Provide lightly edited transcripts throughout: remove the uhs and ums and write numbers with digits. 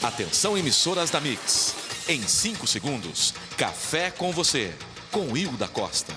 Atenção, emissoras da Mix. Em 5 segundos, Café com você, com Hilda Costa.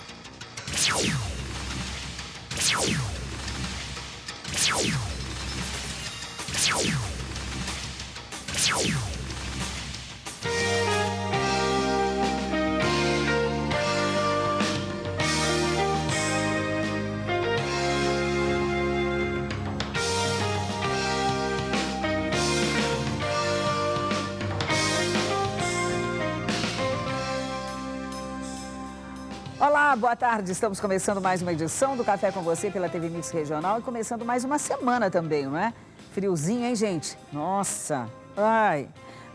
Olá, boa tarde. Estamos começando mais uma edição do Café com você pela TV Mix Regional e começando mais uma semana também, não é? Friozinho, hein, gente? Nossa, ai.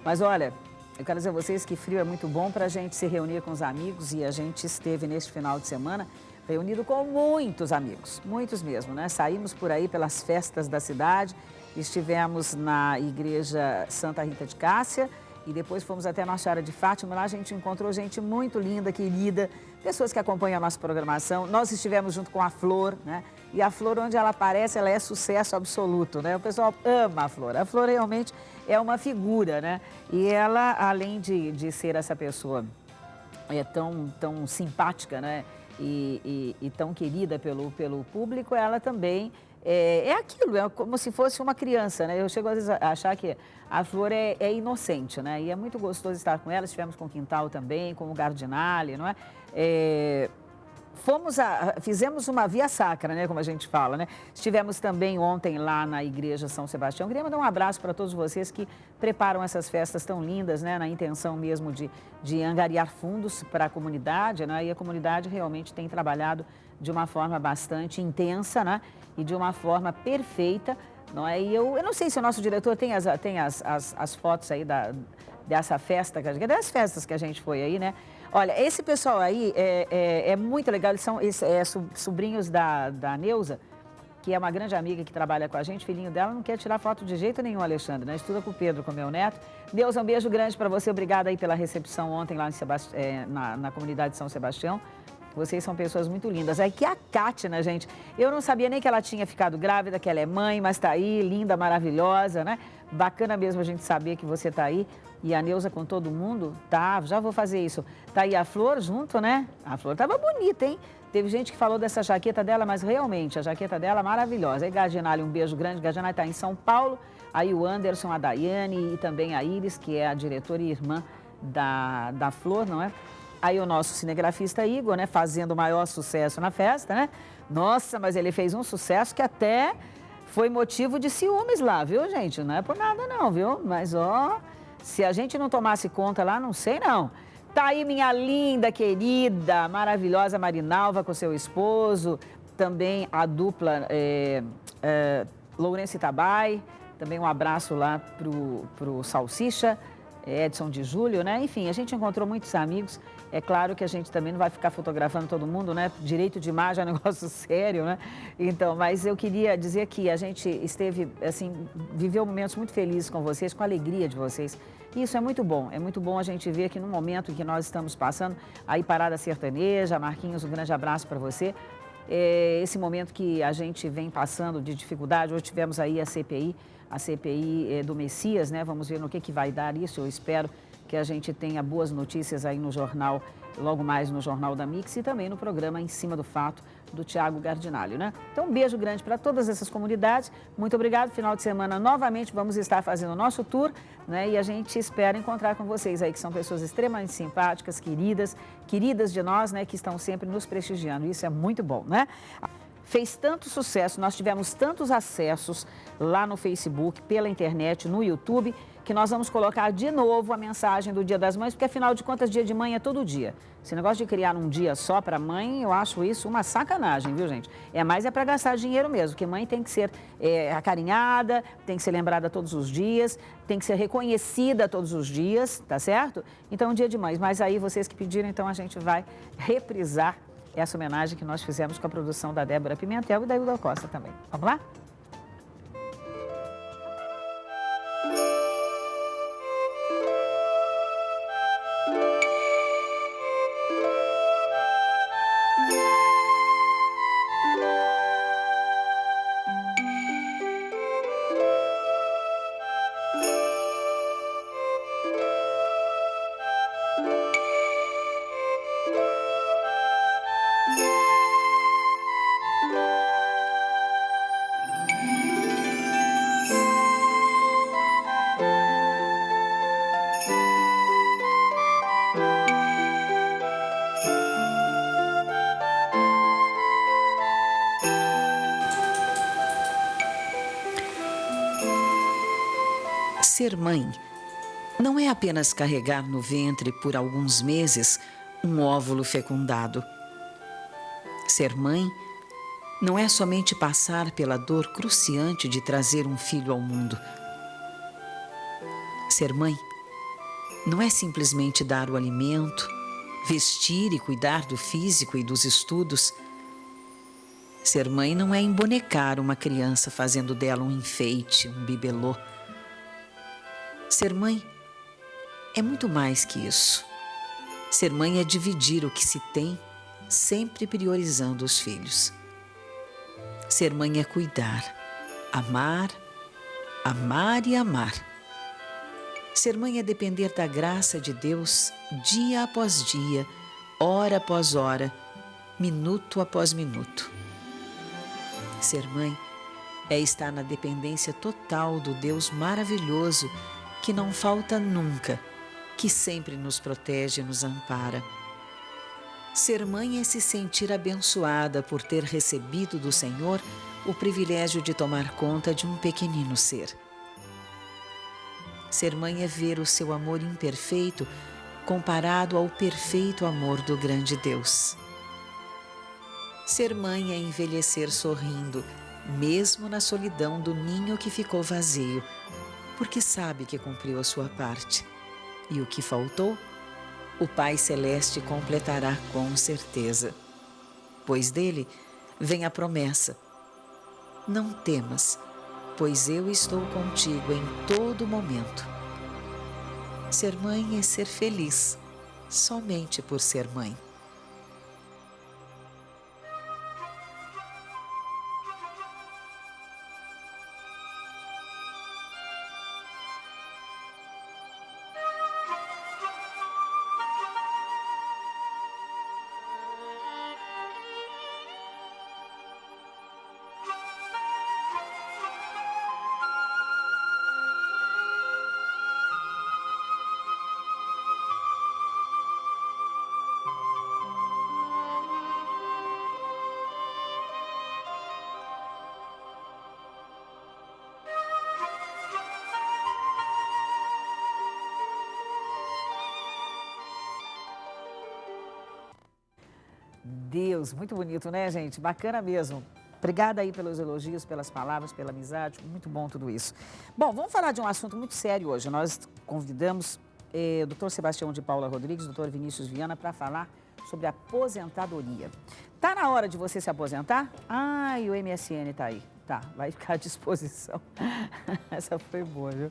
Mas olha, eu quero dizer a vocês que frio é muito bom para a gente se reunir com os amigos e a gente esteve neste final de semana reunido com muitos amigos, muitos mesmo, né? Saímos por aí pelas festas da cidade, estivemos na Igreja Santa Rita de Cássia, e depois fomos até a Nossa Senhora de Fátima. Lá a gente encontrou gente muito linda, querida, pessoas que acompanham a nossa programação. Nós estivemos junto com a Flor, né? E a Flor, onde ela aparece, ela é sucesso absoluto, né? O pessoal ama a Flor. A Flor realmente é uma figura, né? E ela, além de ser essa pessoa tão simpática, né? E tão querida pelo público, ela também é aquilo, é como se fosse uma criança, né? Eu chego às vezes a achar que a Flor é inocente, né? E é muito gostoso estar com ela. Estivemos com o Quintal também, com o Gardinale, não é? Fizemos uma via sacra, né? Como a gente fala, né? Estivemos também ontem lá na Igreja São Sebastião. Queria mandar um abraço para todos vocês que preparam essas festas tão lindas, né? Na intenção mesmo de angariar fundos para a comunidade, né? E a comunidade realmente tem trabalhado de uma forma bastante intensa, né? E de uma forma perfeita, não é? E eu não sei se o nosso diretor tem as fotos aí dessa festa, das festas que a gente foi aí, né? Olha, esse pessoal aí é muito legal, eles são sobrinhos da Neuza, que é uma grande amiga que trabalha com a gente, filhinho dela não quer tirar foto de jeito nenhum, Alexandre, né? Estuda com o Pedro, com o meu neto. Neuza, um beijo grande para você, obrigada aí pela recepção ontem lá na comunidade de São Sebastião. Vocês são pessoas muito lindas. É que a Kátia, gente, eu não sabia nem que ela tinha ficado grávida, que ela é mãe, mas tá aí, linda, maravilhosa, né? Bacana mesmo a gente saber que você tá aí. E a Neuza com todo mundo, tá, já vou fazer isso. Tá aí a Flor junto, né? A Flor tava bonita, hein? Teve gente que falou dessa jaqueta dela, mas realmente, a jaqueta dela é maravilhosa. Aí, Gardinale, um beijo grande. Gardinale tá em São Paulo. Aí o Anderson, a Daiane e também a Iris, que é a diretora e irmã da Flor, não é? Aí o nosso cinegrafista Igor, né, fazendo o maior sucesso na festa, né? Nossa, mas ele fez um sucesso que até foi motivo de ciúmes lá, viu, gente? Não é por nada não, viu? Mas, ó, se a gente não tomasse conta lá, não sei não. Tá aí minha linda, querida, maravilhosa Marinalva com seu esposo, também a dupla Lourenço Itabai, também um abraço lá pro Salsicha, Edson de Júlio, né? Enfim, a gente encontrou muitos amigos. É claro que a gente também não vai ficar fotografando todo mundo, né? Direito de imagem é um negócio sério, né? Então, mas eu queria dizer que a gente esteve, assim, viveu momentos muito felizes com vocês, com a alegria de vocês. E isso é muito bom a gente ver que no momento que nós estamos passando, aí Parada Sertaneja, Marquinhos, um grande abraço para você. Esse momento que a gente vem passando de dificuldade, hoje tivemos aí a CPI do Messias, né? Vamos ver no que vai dar isso. Eu espero que a gente tenha boas notícias aí no jornal, logo mais no Jornal da Mix e também no programa Em Cima do Fato, do Thiago Gardinale, né? Então, um beijo grande para todas essas comunidades. Muito obrigado. Final de semana, novamente, vamos estar fazendo o nosso tour, né? E a gente espera encontrar com vocês aí, que são pessoas extremamente simpáticas, queridas de nós, né? Que estão sempre nos prestigiando. Isso é muito bom, né? Fez tanto sucesso, nós tivemos tantos acessos lá no Facebook, pela internet, no YouTube, que nós vamos colocar de novo a mensagem do Dia das Mães, porque afinal de contas, dia de mãe é todo dia. Esse negócio de criar um dia só para mãe, eu acho isso uma sacanagem, viu, gente? É para gastar dinheiro mesmo, porque mãe tem que ser acarinhada, tem que ser lembrada todos os dias, tem que ser reconhecida todos os dias, tá certo? Então, Dia de Mães. Mas aí, vocês que pediram, então a gente vai reprisar essa homenagem que nós fizemos com a produção da Débora Pimentel e da Hilda Costa também. Vamos lá? Ser mãe não é apenas carregar no ventre por alguns meses um óvulo fecundado. Ser mãe não é somente passar pela dor cruciante de trazer um filho ao mundo. Ser mãe não é simplesmente dar o alimento, vestir e cuidar do físico e dos estudos. Ser mãe não é embonecar uma criança fazendo dela um enfeite, um bibelô. Ser mãe é muito mais que isso. Ser mãe é dividir o que se tem, sempre priorizando os filhos. Ser mãe é cuidar, amar, amar e amar. Ser mãe é depender da graça de Deus dia após dia, hora após hora, minuto após minuto. Ser mãe é estar na dependência total do Deus maravilhoso que não falta nunca, que sempre nos protege e nos ampara. Ser mãe é se sentir abençoada por ter recebido do Senhor o privilégio de tomar conta de um pequenino ser. Ser mãe é ver o seu amor imperfeito comparado ao perfeito amor do grande Deus. Ser mãe é envelhecer sorrindo, mesmo na solidão do ninho que ficou vazio, porque sabe que cumpriu a sua parte. E o que faltou, o Pai Celeste completará com certeza. Pois dele vem a promessa: não temas, pois eu estou contigo em todo momento. Ser mãe é ser feliz, somente por ser mãe. Deus, muito bonito, né, gente? Bacana mesmo. Obrigada aí pelos elogios, pelas palavras, pela amizade. Muito bom tudo isso. Bom, vamos falar de um assunto muito sério hoje. Nós convidamos o Dr. Sebastião de Paula Rodrigues, Dr. Vinícius Viana, para falar sobre aposentadoria. Tá na hora de você se aposentar? E o MSN tá aí. Tá, vai ficar à disposição. Essa foi boa, viu?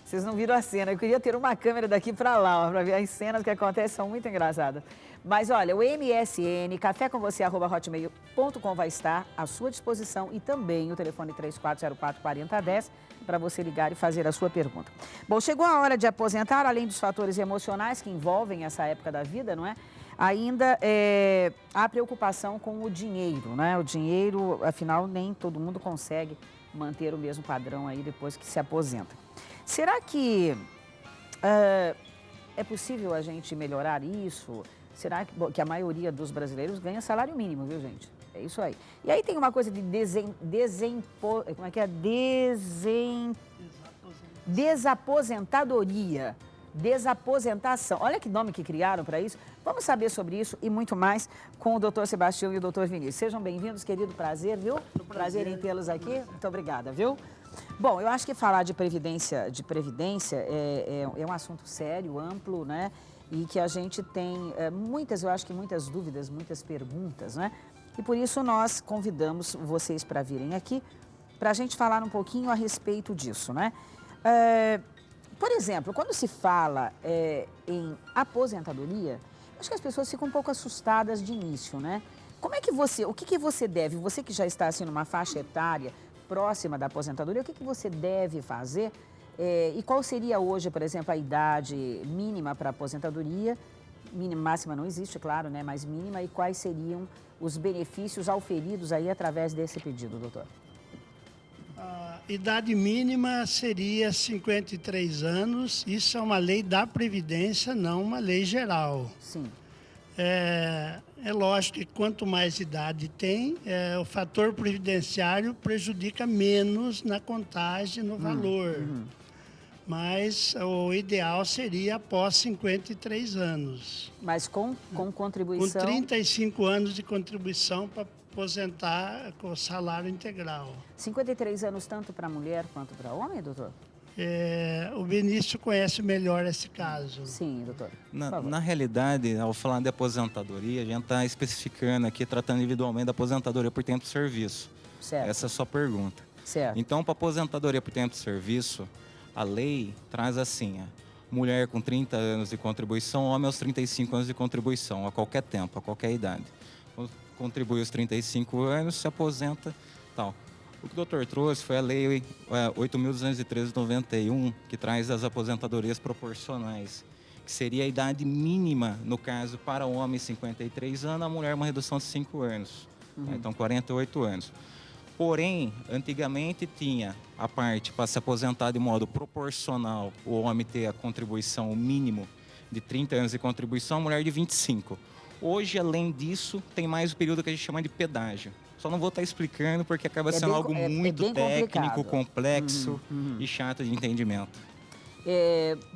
Vocês não viram a cena. Eu queria ter uma câmera daqui para lá, para ver as cenas que acontecem, são muito engraçadas. Mas olha, o MSN, cafécomvocê@hotmail.com vai estar à sua disposição e também o telefone 3404-4010 para você ligar e fazer a sua pergunta. Bom, chegou a hora de aposentar, além dos fatores emocionais que envolvem essa época da vida, não é? Ainda há preocupação com o dinheiro, né? O dinheiro, afinal, nem todo mundo consegue manter o mesmo padrão aí depois que se aposenta. Será que é possível a gente melhorar isso? Será que a maioria dos brasileiros ganha salário mínimo, viu, gente? É isso aí. E aí tem uma coisa de desaposentadoria, desaposentação. Olha que nome que criaram para isso. Vamos saber sobre isso e muito mais com o Dr. Sebastião e o Dr. Vinícius. Sejam bem-vindos, querido, prazer, viu? Prazer em tê-los aqui. Muito obrigada, viu? Bom, eu acho que falar de previdência é um assunto sério, amplo, né? E que a gente tem muitas dúvidas, muitas perguntas, né? E por isso nós convidamos vocês para virem aqui para a gente falar um pouquinho a respeito disso, né? Por exemplo, quando se fala em aposentadoria, acho que as pessoas ficam um pouco assustadas de início, né? O que você deve, você que já está assim numa faixa etária próxima da aposentadoria, o que você deve fazer? E qual seria hoje, por exemplo, a idade mínima para aposentadoria? Mínima, máxima não existe, claro, né? Mas mínima. E quais seriam os benefícios auferidos aí através desse pedido, doutor? A idade mínima seria 53 anos. Isso é uma lei da Previdência, não uma lei geral. Sim. É lógico que quanto mais idade tem, o fator previdenciário prejudica menos na contagem, no valor. mas o ideal seria após 53 anos. Mas com Com contribuição... 35 anos de contribuição para aposentar com salário integral. 53 anos tanto para mulher quanto para homem, doutor? O Benício conhece melhor esse caso. Sim, doutor. Na realidade, ao falar de aposentadoria, a gente está especificando aqui, tratando individualmente da aposentadoria por tempo de serviço. Certo. Essa é a sua pergunta. Certo. Então, para aposentadoria por tempo de serviço, a lei traz assim, mulher com 30 anos de contribuição, homem aos 35 anos de contribuição, a qualquer tempo, a qualquer idade. Contribui aos 35 anos, se aposenta, tal. O que o doutor trouxe foi a lei 8.213/91, que traz as aposentadorias proporcionais, que seria a idade mínima, no caso, para o homem 53 anos, a mulher uma redução de 5 anos. Então, 48 anos. Porém, antigamente tinha a parte para se aposentar de modo proporcional, o homem ter a contribuição, o mínimo de 30 anos de contribuição, a mulher de 25. Hoje, além disso, tem mais o período que a gente chama de pedágio. Só não vou estar explicando porque acaba sendo algo muito técnico, complexo e chato de entendimento.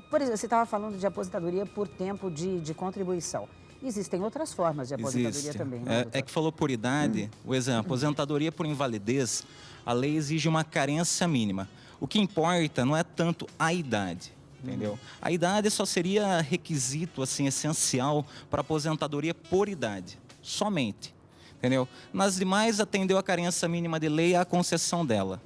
Por exemplo, você estava falando de aposentadoria por tempo de contribuição. Existem outras formas de aposentadoria também, né, doutor? É que falou por idade, o exemplo, aposentadoria por invalidez, a lei exige uma carência mínima. O que importa não é tanto a idade, entendeu? A idade só seria requisito, assim, essencial para aposentadoria por idade, somente, entendeu? Nas demais, atendeu a carência mínima de lei à concessão dela.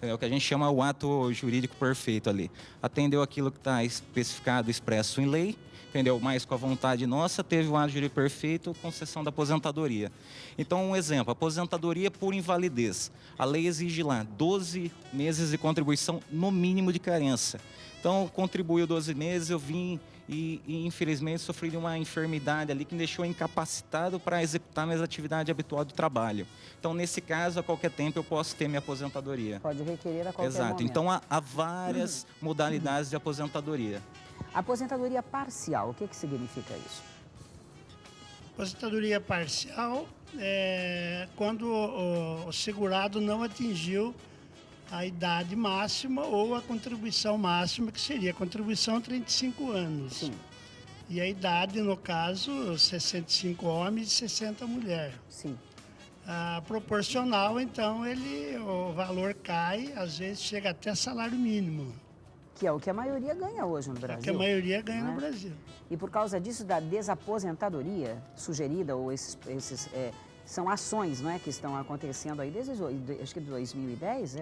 É o que a gente chama o ato jurídico perfeito ali. Atendeu aquilo que está especificado, expresso em lei, entendeu? Mas com a vontade nossa, teve o ato jurídico perfeito, concessão da aposentadoria. Então, um exemplo, aposentadoria por invalidez. A lei exige lá 12 meses de contribuição no mínimo de carência. Então, contribuiu 12 meses, eu vim e infelizmente sofri de uma enfermidade ali que me deixou incapacitado para executar minhas atividades habituais do trabalho. Então, nesse caso, a qualquer tempo eu posso ter minha aposentadoria. Pode requerer a qualquer Exato. momento. Então, há várias modalidades de aposentadoria. Aposentadoria parcial, o que significa isso? Aposentadoria parcial é quando o segurado não atingiu a idade máxima ou a contribuição máxima, que seria a contribuição 35 anos. Sim. E a idade, no caso, 65 homens e 60 mulheres. Sim. A proporcional, então, o valor cai, às vezes chega até salário mínimo. Que é o que a maioria ganha hoje no Brasil. Que a maioria ganha não é? no Brasil. E por causa disso, da desaposentadoria sugerida, ou são ações, não é, que estão acontecendo aí desde, acho que 2010,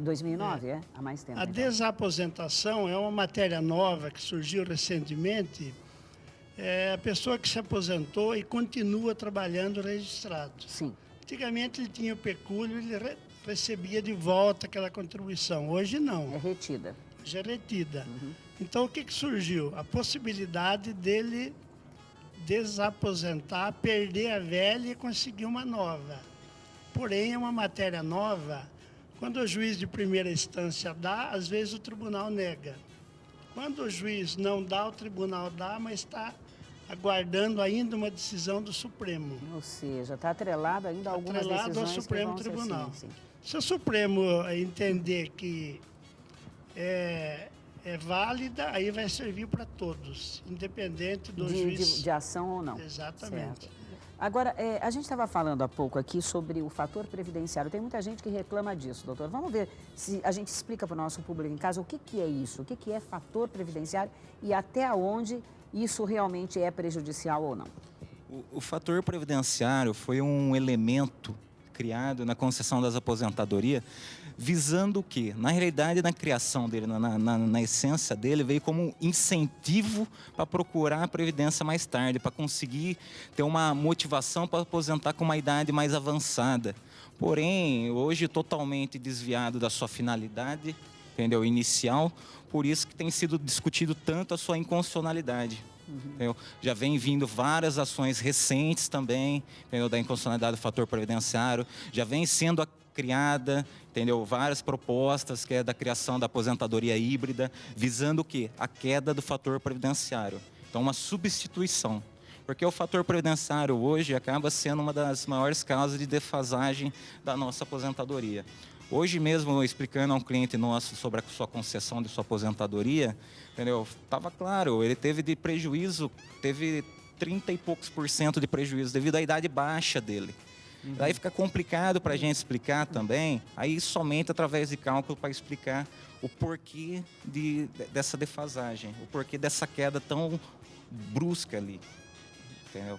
2009, há mais tempo. A desaposentação é uma matéria nova que surgiu recentemente. É a pessoa que se aposentou e continua trabalhando registrado. Sim. Antigamente ele tinha o pecúlio, ele recebia de volta aquela contribuição. Hoje não. É retida. Já é retida. Então o que surgiu? A possibilidade dele desaposentar, perder a velha e conseguir uma nova. Porém, é uma matéria nova. Quando o juiz de primeira instância dá, às vezes o tribunal nega. Quando o juiz não dá, o tribunal dá, mas está aguardando ainda uma decisão do Supremo. Ou seja, está atrelado ainda a algumas decisões ao Supremo que vão Tribunal. Ser, sim. Se o Supremo entender que é válida, aí vai servir para todos, independente do juiz. De ação ou não. Exatamente. Certo. Agora, a gente estava falando há pouco aqui sobre o fator previdenciário. Tem muita gente que reclama disso, doutor. Vamos ver se a gente explica para o nosso público em casa o que é isso, o que é fator previdenciário e até onde isso realmente é prejudicial ou não. O fator previdenciário foi um elemento criado na concessão das aposentadorias, visando o quê? Na realidade, na criação dele, na essência dele, veio como um incentivo para procurar a previdência mais tarde, para conseguir ter uma motivação para aposentar com uma idade mais avançada. Porém, hoje totalmente desviado da sua finalidade, entendeu? Inicial, por isso que tem sido discutido tanto a sua inconstitucionalidade. Já vem vindo várias ações recentes também, entendeu? Da inconstitucionalidade do fator previdenciário, já vem sendo criada, entendeu? Várias propostas que é da criação da aposentadoria híbrida, visando o quê? A queda do fator previdenciário. Então, uma substituição. Porque o fator previdenciário hoje acaba sendo uma das maiores causas de defasagem da nossa aposentadoria. Hoje mesmo, explicando a um cliente nosso sobre a sua concessão de sua aposentadoria, entendeu? Estava claro, ele teve de prejuízo, teve 30 e poucos % de prejuízo devido à idade baixa dele. Aí fica complicado para a gente explicar também, aí somente através de cálculo para explicar o porquê dessa defasagem, o porquê dessa queda tão brusca ali, entendeu?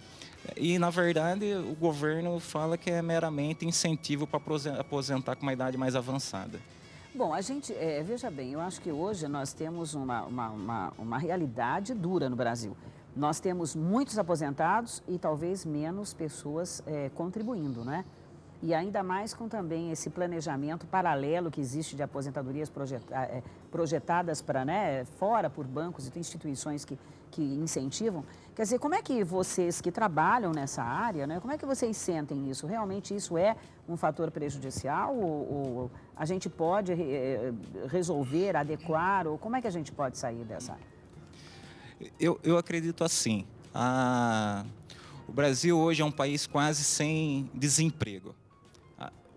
E, na verdade, o governo fala que é meramente incentivo para aposentar com uma idade mais avançada. Bom, a gente, veja bem, eu acho que hoje nós temos uma realidade dura no Brasil. Nós temos muitos aposentados e talvez menos pessoas contribuindo, né? E ainda mais com também esse planejamento paralelo que existe de aposentadorias projetadas para, né, fora por bancos e instituições que incentivam. Quer dizer, como é que vocês que trabalham nessa área, né, como é que vocês sentem isso? Realmente isso é um fator prejudicial ou a gente pode resolver, adequar, ou como é que a gente pode sair dessa área? Eu acredito assim, o Brasil hoje é um país quase sem desemprego.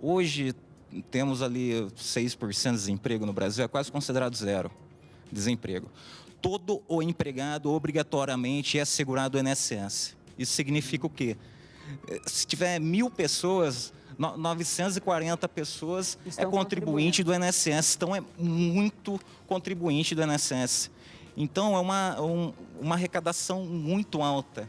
Hoje temos ali 6% de desemprego no Brasil, é quase considerado zero desemprego. Todo o empregado obrigatoriamente é assegurado do INSS. Isso significa o quê? Se tiver 1.000 pessoas, 940 pessoas é contribuinte do INSS, então é muito contribuinte do INSS. Então é uma arrecadação muito alta,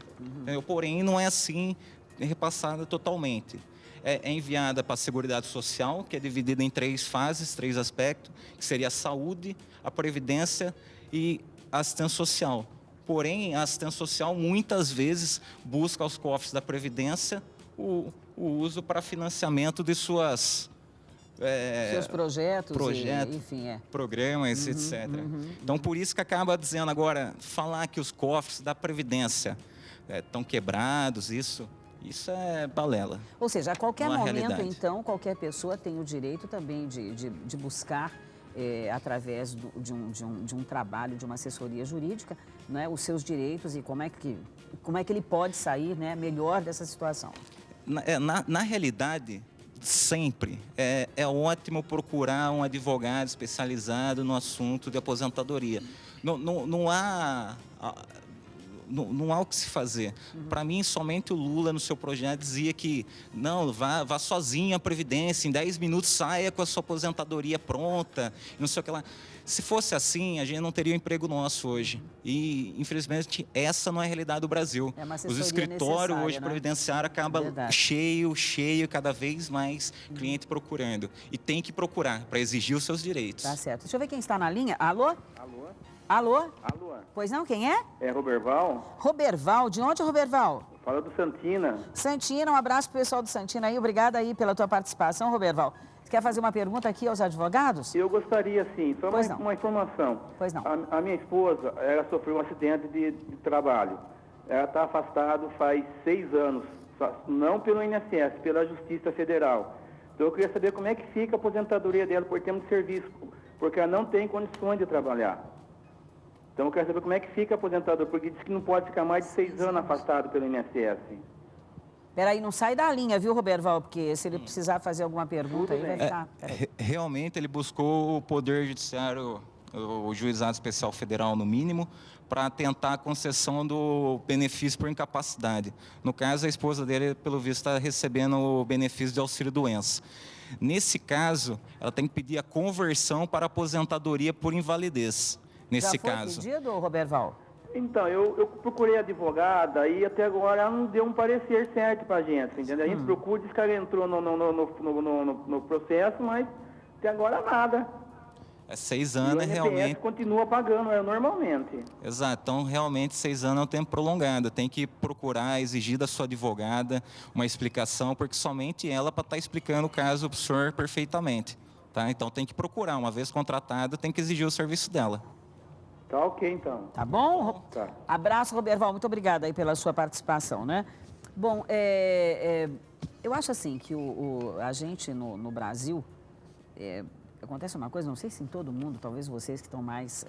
porém não é assim repassada totalmente. É enviada para a Seguridade Social, que é dividida em 3 fases, 3 aspectos, que seria a saúde, a previdência e a assistência social. Porém, a assistência social muitas vezes busca aos cofres da Previdência o uso para financiamento de seus projetos, enfim, programas, etc. Então, por isso que acaba dizendo agora, falar que os cofres da Previdência estão quebrados, isso é balela. Ou seja, a qualquer momento, realidade. então, qualquer pessoa tem o direito também de buscar, através de um trabalho, de uma assessoria jurídica, né, os seus direitos e como é que ele pode sair, né, melhor dessa situação. Na realidade, sempre é ótimo procurar um advogado especializado no assunto de aposentadoria. Não há o que se fazer. Para mim, somente o Lula, no seu projeto, dizia que não, vá sozinho à Previdência, em 10 minutos saia com a sua aposentadoria pronta, não sei o que lá. Se fosse assim, a gente não teria o emprego nosso hoje. E, infelizmente, essa não é a realidade do Brasil. Os escritórios hoje, né? previdenciário, acaba cheio, cada vez mais cliente procurando. E tem que procurar para exigir os seus direitos. Tá certo. Deixa eu ver quem está na linha. Alô? Alô? Alô? Alô? Pois não, quem é? É Roberval? Roberval. De onde, Roberval? Fala do Santina. Santina, um abraço pro pessoal do Santina aí. Obrigada aí pela tua participação, Roberval. Você quer fazer uma pergunta aqui aos advogados? Eu gostaria, sim, só Pois uma informação. Pois não. A minha esposa, ela sofreu um acidente de trabalho. Ela está afastada faz 6 anos, não pelo INSS, pela Justiça Federal. Então eu queria saber como é que fica a aposentadoria dela por tempo de serviço, porque ela não tem condições de trabalhar. Então eu quero saber como é que fica a aposentadoria, porque diz que não pode ficar mais de 6 anos afastado pelo INSS. Peraí, não sai da linha, viu, Roberval? Porque se ele precisar fazer alguma pergunta, aí vai ficar... Realmente, ele buscou o Poder Judiciário, o Juizado Especial Federal, no mínimo, para tentar a concessão do benefício por incapacidade. No caso, a esposa dele, pelo visto, está recebendo o benefício de auxílio-doença. Nesse caso, ela tem que pedir a conversão para aposentadoria por invalidez. Nesse caso. Já foi pedido, Roberval? Então, eu procurei a advogada e até agora ela não deu um parecer certo para a gente, entendeu? A gente procura, diz que ela entrou no processo, mas até agora nada. 6 anos, e o INSS realmente... continua pagando normalmente. Exato, então realmente 6 anos é um tempo prolongado. Tem que procurar, exigir da sua advogada uma explicação, porque somente ela para estar explicando o caso para o senhor perfeitamente. Tá? Então tem que procurar, uma vez contratada, tem que exigir o serviço dela. Tá ok, então. Tá bom? Tá. Abraço, Roberval. Muito obrigada aí pela sua participação, né? Bom, eu acho assim que a gente no Brasil, acontece uma coisa, não sei se em todo mundo, talvez vocês que estão mais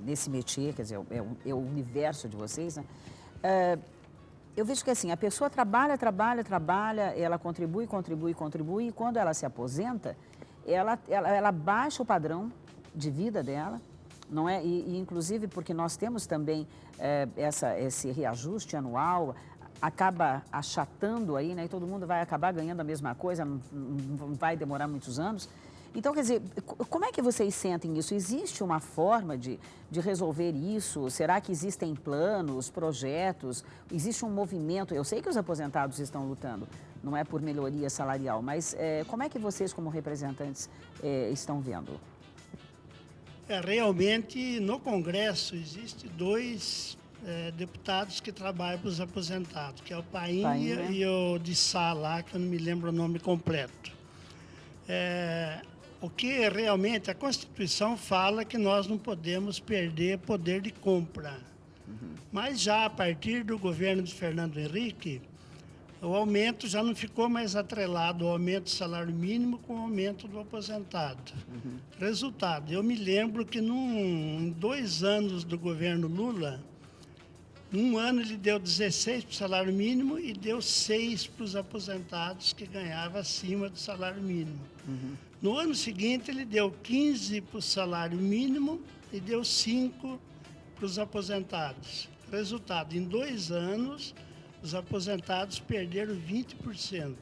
nesse métier, quer dizer, é o universo de vocês, né? Eu vejo que assim, a pessoa trabalha, ela contribui, e quando ela se aposenta, ela baixa o padrão de vida dela, não é? E inclusive porque nós temos também esse reajuste anual, acaba achatando aí, né? E todo mundo vai acabar ganhando a mesma coisa, não vai demorar muitos anos. Então, quer dizer, como é que vocês sentem isso? Existe uma forma de resolver isso? Será que existem planos, projetos? Existe um movimento? Eu sei que os aposentados estão lutando, não é por melhoria salarial, mas como é que vocês, como representantes, estão vendo? Realmente, no Congresso, existem dois deputados que trabalham para os aposentados, que é o Painha e o de Sá lá, que eu não me lembro o nome completo. O que realmente a Constituição fala que nós não podemos perder poder de compra. Mas já a partir do governo de Fernando Henrique, o aumento já não ficou mais atrelado ao aumento do salário mínimo com o aumento do aposentado. Resultado, eu me lembro que em 2 anos do governo Lula, um ano ele deu 16 para o salário mínimo e deu 6 para os aposentados que ganhavam acima do salário mínimo. No ano seguinte, ele deu 15 para o salário mínimo e deu 5 para os aposentados. Resultado, em 2 anos, os aposentados perderam 20%.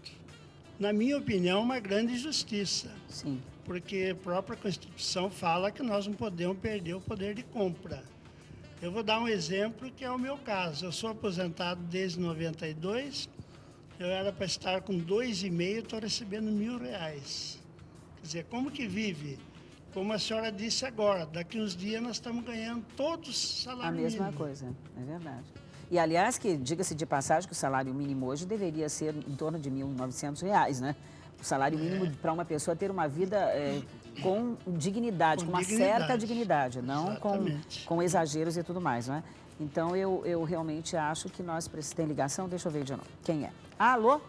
Na minha opinião, uma grande injustiça. Sim. Porque a própria Constituição fala que nós não podemos perder o poder de compra. Eu vou dar um exemplo que é o meu caso. Eu sou aposentado desde 92, eu era para estar com 2,5, estou recebendo R$1.000. Quer dizer, como que vive? Como a senhora disse agora, daqui uns dias nós estamos ganhando todos salário mínimo. A mesma coisa, é verdade. E, aliás, que diga-se de passagem que o salário mínimo hoje deveria ser em torno de R$1.900, né? O salário mínimo para uma pessoa ter uma vida com dignidade, com uma certa dignidade, não com exageros e tudo mais, não é? Então, eu realmente acho que nós precisamos... Tem ligação? Deixa eu ver de novo. Quem é? Alô?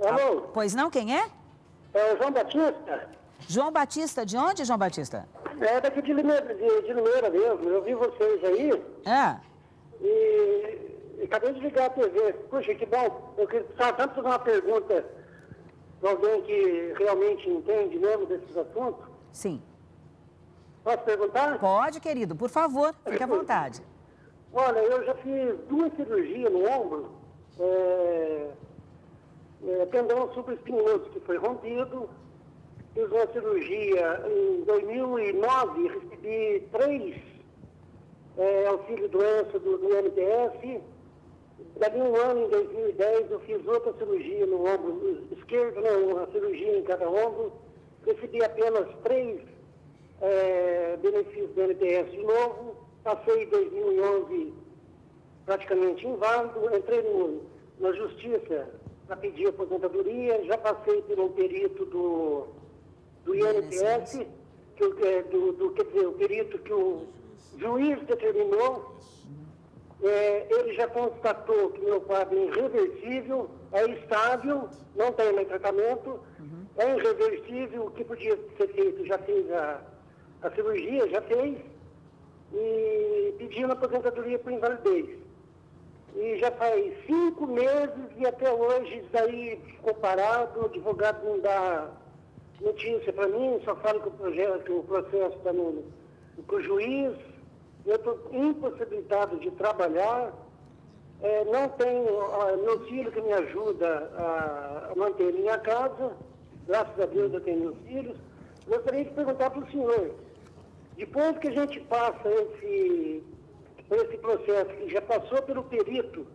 Alô? Pois não, quem é? É o João Batista. João Batista, de onde, João Batista? É daqui de Limeira mesmo. Eu vi vocês aí. E acabei de ligar a TV. Puxa, que bom. Eu precisava tanto fazer uma pergunta para alguém que realmente entende mesmo desses assuntos. Sim. Posso perguntar? Pode, querido, por favor, fique à vontade. Olha, eu já fiz 2 cirurgias no ombro. Tendão supraespinhoso que foi rompido. Fiz uma cirurgia em 2009, recebi 3 auxílio-doença do MTS. Dali um ano, em 2010, eu fiz outra cirurgia no ombro esquerdo, uma cirurgia em cada ombro. Recebi apenas 3 benefícios do MTS de novo. Passei em 2011 praticamente inválido. Entrei na justiça para pedir aposentadoria. Já passei por um perito do INSS, quer dizer, o perito que o juiz determinou. Ele já constatou que meu quadro é irreversível, é estável, não tem mais tratamento, é irreversível, o que podia ser feito, já fez a cirurgia, já fez, e pedindo aposentadoria por invalidez. E já faz 5 meses e até hoje isso daí ficou parado, o advogado não dá notícia para mim, só fala que o processo está com o juiz. Eu estou impossibilitado de trabalhar, não tenho meu filho que me ajuda a manter minha casa, graças a Deus eu tenho meus filhos. Gostaria de perguntar para o senhor, depois que a gente passa por esse processo, que já passou pelo perito,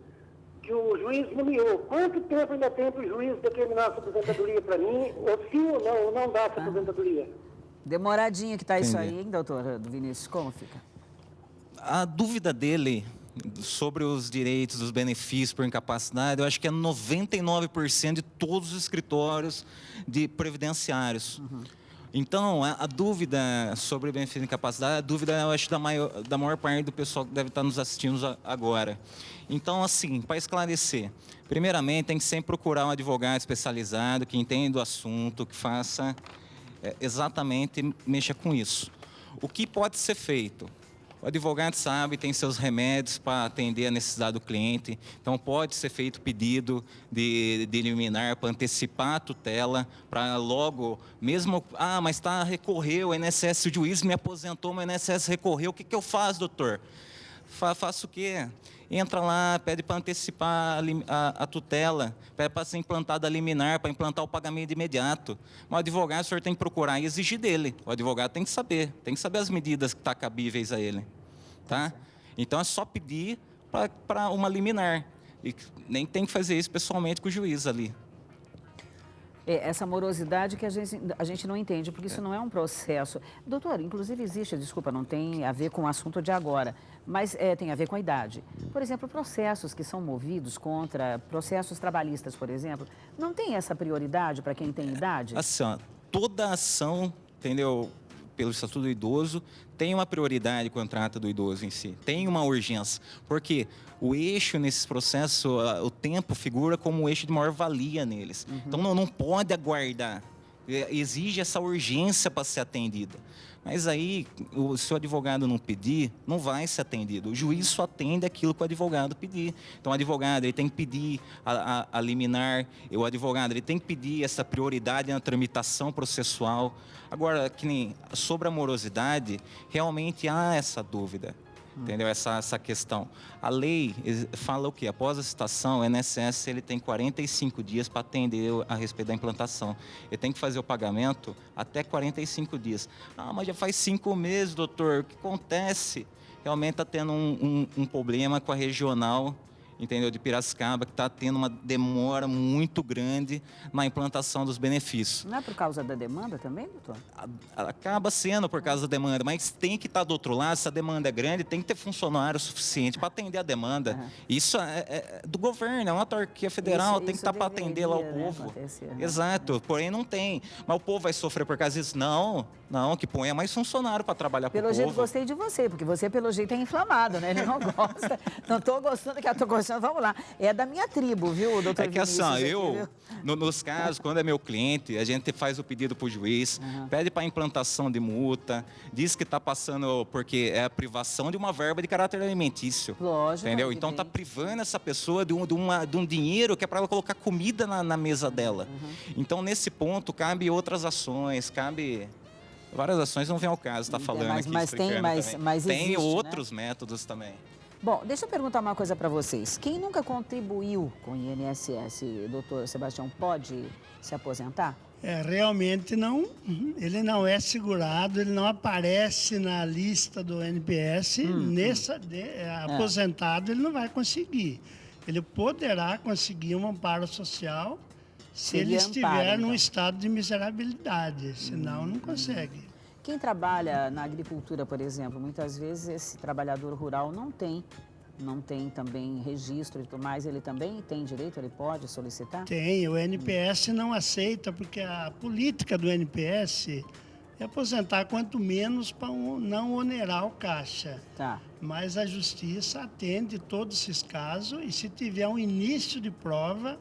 que o juiz nomeou, quanto tempo ainda tem para o juiz determinar essa aposentadoria para mim, ou sim ou não dá essa aposentadoria? Demoradinho que está isso aí, hein, doutor Vinícius? Como fica? A dúvida dele sobre os direitos, os benefícios por incapacidade, eu acho que é 99% de todos os escritórios de previdenciários. Então, a dúvida sobre benefício de incapacidade, a dúvida, eu acho, da maior parte do pessoal que deve estar nos assistindo agora. Então, assim, para esclarecer, primeiramente, tem que sempre procurar um advogado especializado, que entenda do assunto, que faça exatamente, mexa com isso. O que pode ser feito? O advogado sabe, tem seus remédios para atender a necessidade do cliente, então pode ser feito pedido de liminar para antecipar a tutela, para logo, mesmo, mas recorreu, o INSS, o juiz me aposentou, mas o INSS recorreu, o que eu faço, doutor? Faço o quê? Entra lá, pede para antecipar a tutela, pede para ser implantada a liminar, para implantar o pagamento imediato. Mas o advogado, o senhor tem que procurar e exigir dele. O advogado tem que saber as medidas que estão cabíveis a ele. Tá? Então, é só pedir para uma liminar. E nem tem que fazer isso pessoalmente com o juiz ali. Essa morosidade que a gente não entende, porque isso não é um processo. Doutor, inclusive existe, desculpa, não tem a ver com o assunto de agora, mas tem a ver com a idade. Por exemplo, processos que são movidos contra processos trabalhistas, por exemplo, não tem essa prioridade para quem tem idade? Assim, toda ação, entendeu, pelo Estatuto do Idoso, tem uma prioridade quando trata do idoso em si, tem uma urgência, porque o eixo nesses processos, o tempo figura como o eixo de maior valia neles. Então, não pode aguardar, exige essa urgência para ser atendida. Mas aí, se o advogado não pedir, não vai ser atendido. O juiz só atende aquilo que o advogado pedir. Então, o advogado ele tem que pedir a liminar, o advogado ele tem que pedir essa prioridade na tramitação processual. Agora, que nem sobre a morosidade, realmente há essa dúvida. Entendeu? Essa questão. A lei fala o quê? Após a citação, o INSS ele tem 45 dias para atender a respeito da implantação. Ele tem que fazer o pagamento até 45 dias. Mas já faz 5 meses, doutor. O que acontece? Realmente está tendo um problema com a regional, entendeu, de Piracicaba, que está tendo uma demora muito grande na implantação dos benefícios. Não é por causa da demanda também, doutor? Acaba sendo por causa da demanda, mas tem que estar do outro lado, se a demanda é grande, tem que ter funcionário suficiente para atender a demanda. Isso é do governo, é uma autarquia federal, tem que estar para atender lá o povo. Exato, porém não tem. Mas o povo vai sofrer por causa disso? Não, que ponha mais funcionário para trabalhar para o povo. Pelo jeito, gostei de você, porque você, pelo jeito, é inflamado, né? Ele não gosta. Não estou gostando que eu estou gostando. Vamos lá. É da minha tribo, viu, doutor Vinícius? É que assim, nos casos, quando é meu cliente, a gente faz o pedido para o juiz, pede para implantação de multa, diz que está passando porque é a privação de uma verba de caráter alimentício. Lógico. Entendeu? Então está privando essa pessoa de um dinheiro que é para ela colocar comida na mesa dela. Então, nesse ponto, cabe outras ações, cabe... Várias ações, não vem ao caso, está falando aqui. Mas tem existe, outros métodos também. Bom, deixa eu perguntar uma coisa para vocês. Quem nunca contribuiu com o INSS, doutor Sebastião, pode se aposentar? Realmente não. Ele não é segurado, ele não aparece na lista do NPS. Aposentado, ele não vai conseguir. Ele poderá conseguir um amparo social se ele estiver num estado de miserabilidade, senão não consegue. Quem trabalha na agricultura, por exemplo, muitas vezes esse trabalhador rural não tem também registro e tudo mais, ele também tem direito, ele pode solicitar? Tem, o NPS não aceita, porque a política do NPS é aposentar quanto menos para não onerar o caixa. Tá. Mas a justiça atende todos esses casos e se tiver um início de prova,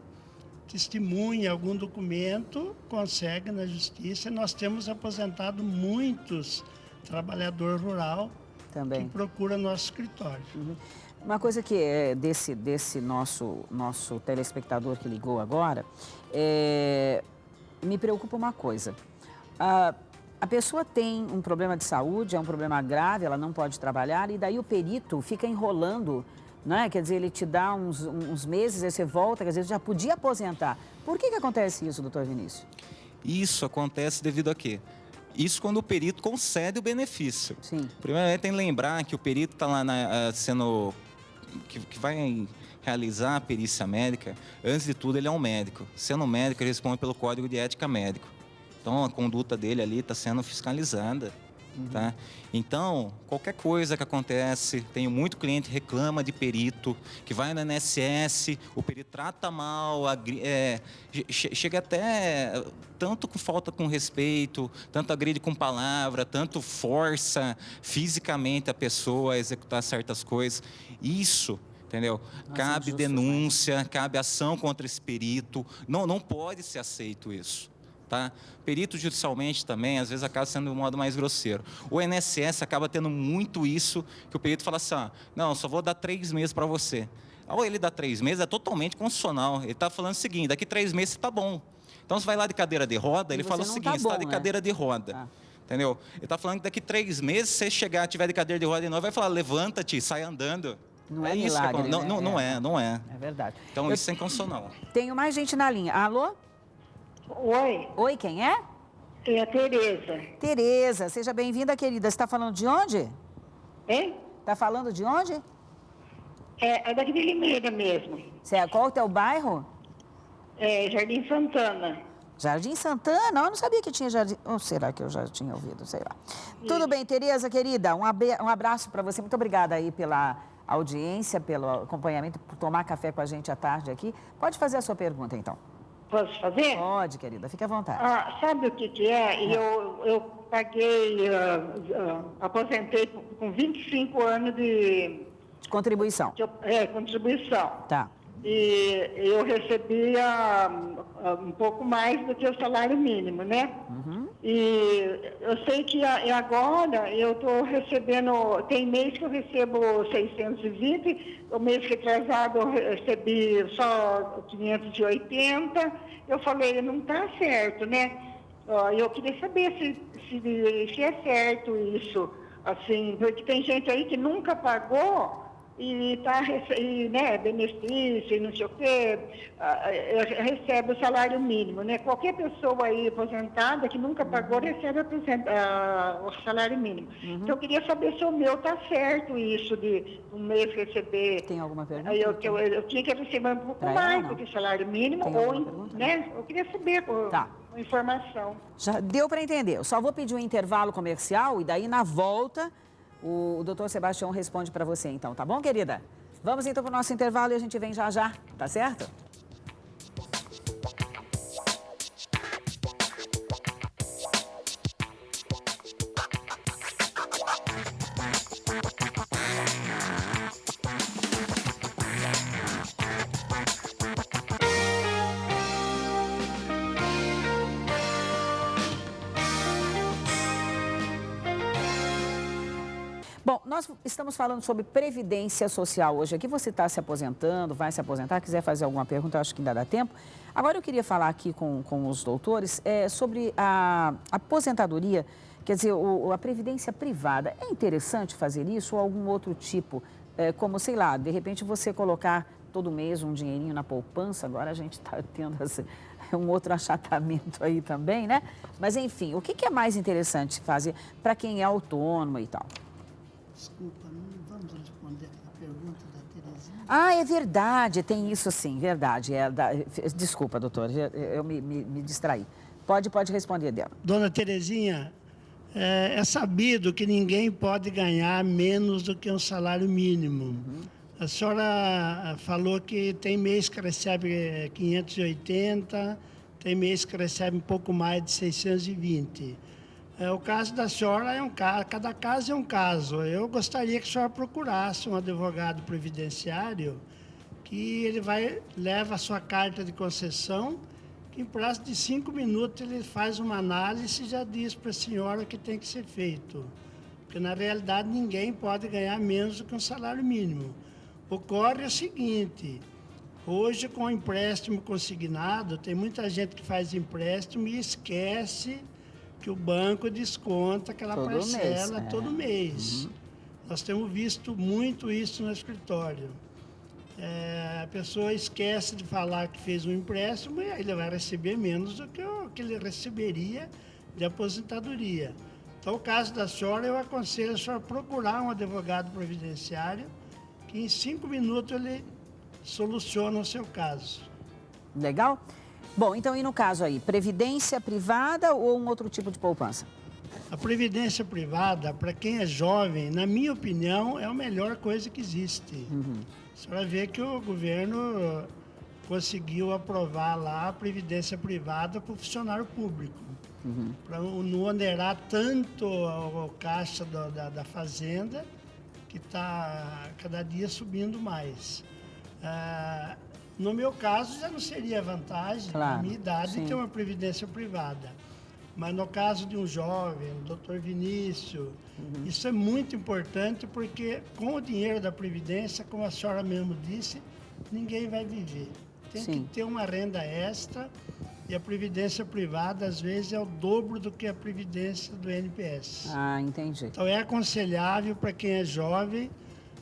testemunha algum documento, consegue na justiça. Nós temos aposentado muitos trabalhadores rurais que procuram nosso escritório. Uma coisa que é desse nosso telespectador que ligou agora, me preocupa uma coisa. A pessoa tem um problema de saúde, é um problema grave, ela não pode trabalhar, e daí o perito fica enrolando, né? Quer dizer, ele te dá uns meses, aí você volta, quer dizer, já podia aposentar. Por que acontece isso, doutor Vinícius? Isso acontece devido a quê? Isso quando o perito concede o benefício. Sim. Primeiramente, tem que lembrar que o perito está lá que vai realizar a perícia médica. Antes de tudo, ele é um médico. Sendo médico, ele responde pelo Código de Ética Médico. Então, a conduta dele ali está sendo fiscalizada. Tá? Então, qualquer coisa que acontece, tenho muito cliente que reclama de perito, que vai no INSS, o perito trata mal, chega até tanto com falta com respeito, tanto agride com palavra, tanto força fisicamente a pessoa a executar certas coisas. Isso, entendeu? Cabe denúncia, cabe ação contra esse perito, não pode ser aceito isso. tá? Perito judicialmente também, às vezes acaba sendo um modo mais grosseiro. O INSS acaba tendo muito isso, que o perito fala assim, não, só vou dar 3 meses para você. Ao ele dar 3 meses, é totalmente constitucional. Ele está falando o seguinte, daqui 3 meses você está bom. Então, você vai lá de cadeira de roda, ele fala o seguinte, você está de cadeira de roda. Entendeu? Ele está falando que daqui 3 meses, se você chegar, tiver de cadeira de roda de novo, vai falar, levanta-te, sai andando. Não é milagre, isso, né? Não é. É verdade. Então, isso é inconstitucional. Tenho mais gente na linha. Alô? Oi. Oi, quem é? É a Tereza. Tereza, seja bem-vinda, querida. Você está falando de onde? Hein? Está falando de onde? É daqui de Limeira mesmo. Qual é o teu bairro? É Jardim Santana. Jardim Santana? Eu não sabia que tinha Jardim... Ou será que eu já tinha ouvido? Sei lá. Tudo bem, Tereza, querida. Um abraço para você. Muito obrigada aí pela audiência, pelo acompanhamento, por tomar café com a gente à tarde aqui. Pode fazer a sua pergunta, então. Posso fazer? Pode, querida. Fique à vontade. Sabe o que é? Eu paguei, aposentei com 25 anos de contribuição. Contribuição. Tá. E eu recebia um pouco mais do que o salário mínimo, né? Uhum. E eu sei que agora eu estou recebendo, tem mês que eu recebo 620, o mês retrasado eu recebi só 580. Eu falei, não está certo, né? Eu queria saber se é certo isso, assim, porque tem gente aí que nunca pagou e né, benefício e não sei o quê, recebe o salário mínimo, né? Qualquer pessoa aí aposentada que nunca pagou recebe o salário mínimo. Uhum. Então, eu queria saber se o meu está certo isso de um mês receber... Tem alguma pergunta? Eu tinha que receber um pouco mais do que o salário mínimo, né? Eu queria saber a informação. Já deu para entender. Eu só vou pedir um intervalo comercial e daí, na volta... O doutor Sebastião responde para você, então, tá bom, querida? Vamos, então, para o nosso intervalo e a gente vem já, tá certo? Bom, nós estamos falando sobre previdência social hoje aqui. Você está se aposentando, vai se aposentar, quiser fazer alguma pergunta, eu acho que ainda dá tempo. Agora eu queria falar aqui com os doutores sobre a aposentadoria, quer dizer, a previdência privada. É interessante fazer isso ou algum outro tipo? Como, sei lá, de repente você colocar todo mês um dinheirinho na poupança, agora a gente está tendo um outro achatamento aí também, né? Mas enfim, o que é mais interessante fazer para quem é autônomo e tal? Desculpa, não vamos responder a pergunta da Terezinha? É verdade, tem isso sim, verdade. Desculpa, doutor, eu me distraí. Pode responder dela. Dona Terezinha, é sabido que ninguém pode ganhar menos do que um salário mínimo. Uhum. A senhora falou que tem mês que recebe 580, tem mês que recebe um pouco mais de 620. O caso da senhora cada caso é um caso. Eu gostaria que a senhora procurasse um advogado previdenciário que leva a sua carta de concessão, que em prazo de 5 minutos ele faz uma análise e já diz para a senhora o que tem que ser feito. Porque, na realidade, ninguém pode ganhar menos do que um salário mínimo. Ocorre o seguinte, hoje com o empréstimo consignado, tem muita gente que faz empréstimo e esquece que o banco desconta aquela parcela todo mês. Uhum. Nós temos visto muito isso no escritório. A pessoa esquece de falar que fez um empréstimo e aí ele vai receber menos do que o que ele receberia de aposentadoria. Então, o caso da senhora, eu aconselho a senhora procurar um advogado previdenciário que em 5 minutos ele soluciona o seu caso. Legal? Bom, então, e no caso aí, previdência privada ou um outro tipo de poupança? A previdência privada, para quem é jovem, na minha opinião, é a melhor coisa que existe. Uhum. A senhora vê que o governo conseguiu aprovar lá a previdência privada para o funcionário público. Uhum. Para não onerar tanto o caixa da fazenda, que está cada dia subindo mais. No meu caso, já não seria vantagem, Claro, na minha idade, sim. ter uma previdência privada. Mas no caso de um jovem, o doutor Vinícius, isso é muito importante porque com o dinheiro da previdência, como a senhora mesmo disse, ninguém vai viver. Tem Sim. que ter uma renda extra e a previdência privada, às vezes, é o dobro do que a previdência do INPS. Ah, entendi. Então, é aconselhável para quem é jovem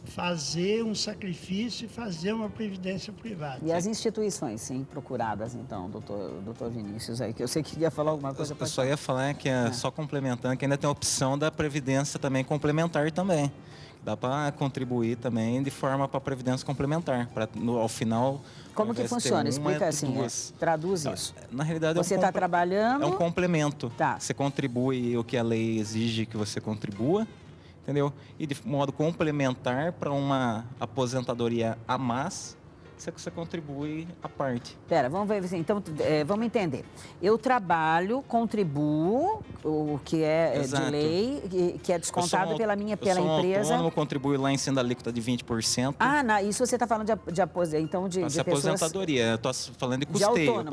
fazer um sacrifício e fazer uma previdência privada. E as instituições, sim, procuradas, então, doutor Vinícius, aí, que eu sei que ia falar alguma coisa. Eu só ia falar que só complementando, que ainda tem a opção da previdência também complementar também. Dá para contribuir também de forma para a previdência complementar, para ao final. Como que funciona? Explica assim, duas. Traduz isso. Na realidade, Você está trabalhando... É um complemento. Tá. Você contribui o que a lei exige que você contribua, entendeu? E de modo complementar para uma aposentadoria a mais, você contribui à parte. Pera, vamos ver assim, então, vamos entender. Eu trabalho, contribuo, o que é de Exato. lei, que é descontado pela empresa. Autônomo, contribui lá em sendo alíquota de 20%. Isso você está falando de aposentadoria. Eu estou falando de custeio.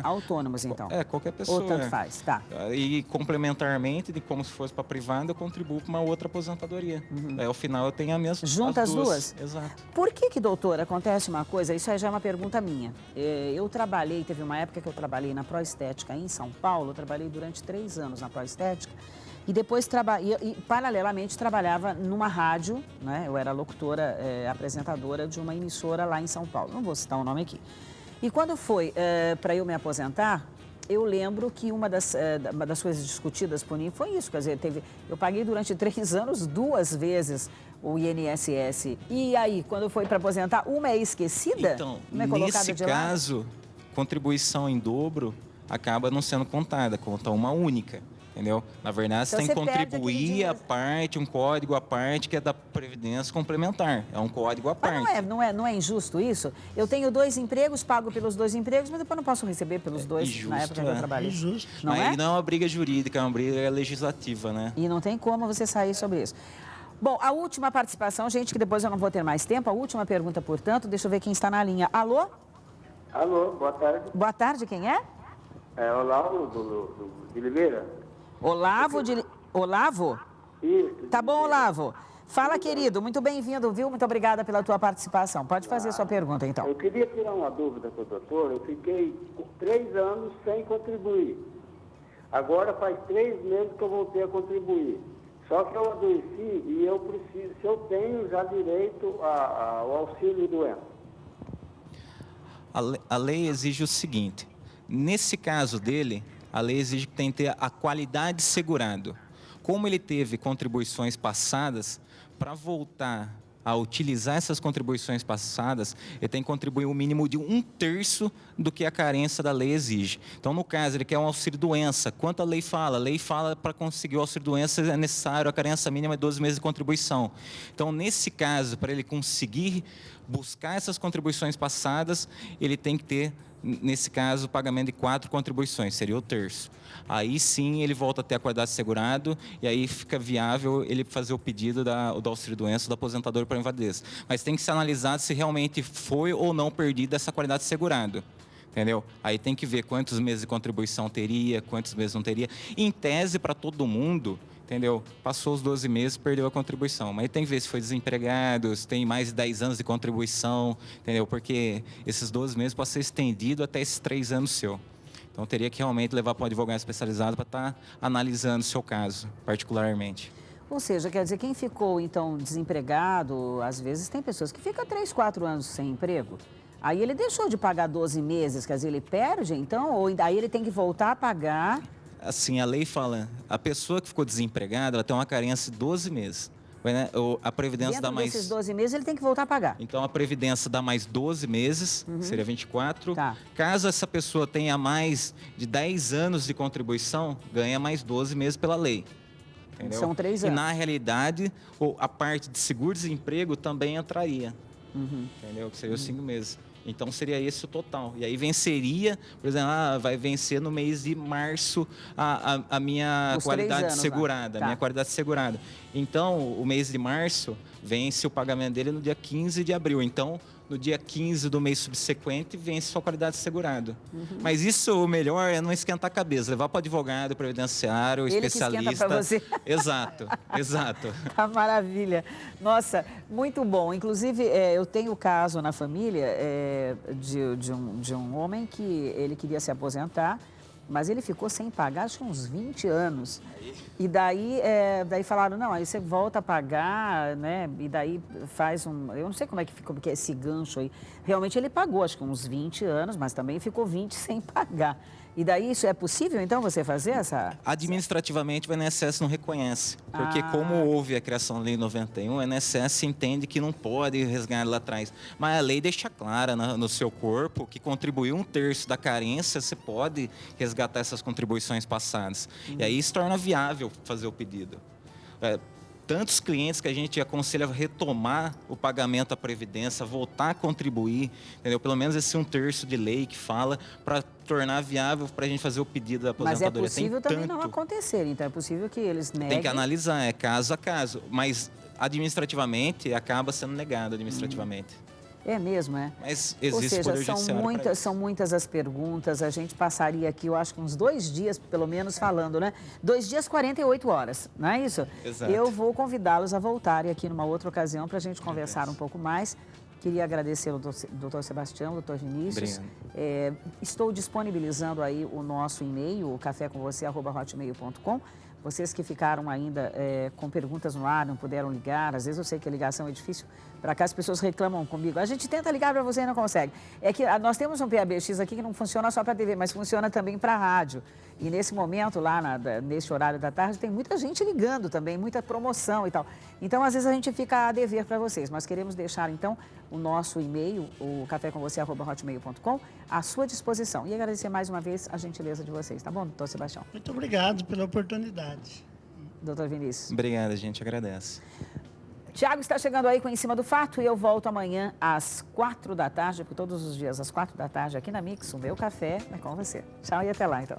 Autônomos, então. Qualquer pessoa. Ou tanto faz, tá. E complementarmente, de como se fosse para privada, eu contribuo para uma outra aposentadoria. Aí, ao final, eu tenho Junta as duas? Exato. Por que, doutora, acontece uma coisa, isso aí já é uma pergunta minha. Eu trabalhei, teve uma época que eu trabalhei na Proestética em São Paulo, eu trabalhei durante 3 anos na Proestética, e depois, paralelamente, trabalhava numa rádio, né? Eu era locutora, apresentadora de uma emissora lá em São Paulo, não vou citar o nome aqui. E quando foi para eu me aposentar, eu lembro que uma das coisas discutidas por mim foi isso, quer dizer, eu paguei durante 3 anos 2 vezes o INSS. E aí, quando foi para aposentar, uma é esquecida? Então, uma é colocada nesse de lado? caso, contribuição em dobro acaba não sendo contada, conta uma única. Entendeu? Na verdade, Então, você tem que você perde contribuir à parte, um código à parte, que é da Previdência Complementar. É um código à parte. Mas não é injusto isso? Eu tenho 2 empregos, pago pelos 2 empregos, mas depois não posso receber pelos 2 injusto, na época que eu trabalhei. É injusto. Não Aí é? não é uma briga jurídica, é uma briga legislativa, né? E não tem como você sair sobre isso. Bom, a última participação, gente, que depois eu não vou ter mais tempo. A última pergunta, portanto, deixa eu ver quem está na linha. Alô? Alô, boa tarde. Boa tarde, quem é? É Olavo de Oliveira. Olavo? Isso. Tá bom, Olavo. Fala, querido. Muito bem-vindo, viu? Muito obrigada pela tua participação. Pode fazer sua pergunta, então. Eu queria tirar uma dúvida com o doutor. Eu fiquei 3 anos sem contribuir. Agora faz 3 meses que eu voltei a contribuir. Só que eu adoeci e eu preciso, se eu tenho já direito ao auxílio doença. A lei exige o seguinte, nesse caso dele, a lei exige que tem que ter a qualidade segurado. Como ele teve contribuições passadas, para voltar a utilizar essas contribuições passadas, ele tem que contribuir o mínimo de 1/3 do que a carência da lei exige. Então, no caso, ele quer um auxílio-doença. Quanto a lei fala? A lei fala para conseguir o auxílio-doença é necessário a carência mínima de 12 meses de contribuição. Então, nesse caso, para ele conseguir buscar essas contribuições passadas, ele tem que ter, nesse caso, o pagamento de 4 contribuições, seria o 1/3. Aí sim ele volta a ter a qualidade segurado e aí fica viável ele fazer o pedido do auxílio-doença da aposentadora para invalidez. Mas tem que ser analisado se realmente foi ou não perdida essa qualidade segurado. Entendeu? Aí tem que ver quantos meses de contribuição teria, quantos meses não teria. Em tese, para todo mundo, entendeu? Passou os 12 meses, perdeu a contribuição. Mas tem que ver se foi desempregado, se tem mais de 10 anos de contribuição, entendeu? Porque esses 12 meses podem ser estendidos até esses 3 anos seu. Então, teria que realmente levar para um advogado especializado para estar analisando o seu caso, particularmente. Ou seja, quer dizer, quem ficou, então, desempregado, às vezes tem pessoas que ficam 3, 4 anos sem emprego. Aí ele deixou de pagar 12 meses, quer dizer, ele perde, então? Ou aí ele tem que voltar a pagar? Assim, a lei fala, a pessoa que ficou desempregada, ela tem uma carência de 12 meses. Né? A Previdência dá mais... desses 12 meses, ele tem que voltar a pagar. Então, a Previdência dá mais 12 meses, seria 24. Tá. Caso essa pessoa tenha mais de 10 anos de contribuição, ganha mais 12 meses pela lei. Entendeu? São 3 anos. E, na realidade, a parte de seguro-desemprego também entraria. Entendeu? Que seria os 5 meses. Então, seria esse o total. E aí venceria, por exemplo, vai vencer no mês de março a minha qualidade segurada. Tá. A minha qualidade segurada. Então, o mês de março vence o pagamento dele no dia 15 de abril. Então, no dia 15 do mês subsequente, vence sua qualidade de segurado. Mas isso, o melhor é não esquentar a cabeça, levar para o advogado, previdenciário, Ele especialista. Que esquenta para você. Exato, exato. Tá maravilha. Nossa, muito bom. Inclusive, eu tenho caso na família de um homem que ele queria se aposentar, mas ele ficou sem pagar, acho que uns 20 anos. E daí falaram, não, aí você volta a pagar, né? E daí faz eu não sei como é que ficou, porque é esse gancho aí. Realmente ele pagou, acho que uns 20 anos, mas também ficou 20 sem pagar. E daí isso é possível, então, você fazer essa... Administrativamente, o INSS não reconhece. Porque como houve a criação da Lei 91, o INSS entende que não pode resgatar lá atrás. Mas a lei deixa clara no seu corpo que contribuiu 1/3 da carência, você pode resgatar essas contribuições passadas. E aí isso torna viável fazer o pedido. Tantos clientes que a gente aconselha a retomar o pagamento à Previdência, voltar a contribuir, entendeu? Pelo menos esse 1/3 de lei que fala para tornar viável para a gente fazer o pedido da aposentadoria. Mas é possível também não acontecer, então é possível que eles neguem. Tem que analisar, é caso a caso, mas administrativamente acaba sendo negado administrativamente. É mesmo, é? Mas existe Ou seja, poder judiciário são muitas as perguntas, a gente passaria aqui, eu acho que uns 2 dias, pelo menos, falando, né? 2 dias, 48 horas, não é isso? Exato. Eu vou convidá-los a voltarem aqui numa outra ocasião para a gente conversar um pouco mais. Queria agradecer ao doutor Sebastião, doutor Vinícius. Estou disponibilizando aí o nosso e-mail, o cafécomvocê@hotmail.com. Vocês que ficaram ainda com perguntas no ar, não puderam ligar, às vezes eu sei que a ligação é difícil, para cá as pessoas reclamam comigo. A gente tenta ligar para você e não consegue. É que nós temos um PABX aqui que não funciona só para a TV, mas funciona também para a rádio. E nesse momento, lá nesse horário da tarde, tem muita gente ligando também, muita promoção e tal. Então, às vezes, a gente fica a dever para vocês. Mas queremos deixar, então, o nosso e-mail, o cafécomvocê@hotmail.com, à sua disposição. E agradecer mais uma vez a gentileza de vocês. Tá bom, doutor Sebastião? Muito obrigado pela oportunidade. Doutor Vinícius. Obrigado, a gente agradece. Tiago está chegando aí com Em Cima do Fato e eu volto amanhã às 4 da tarde, porque todos os dias às 4 da tarde aqui na Mix, o meu café é com você. Tchau e até lá, então.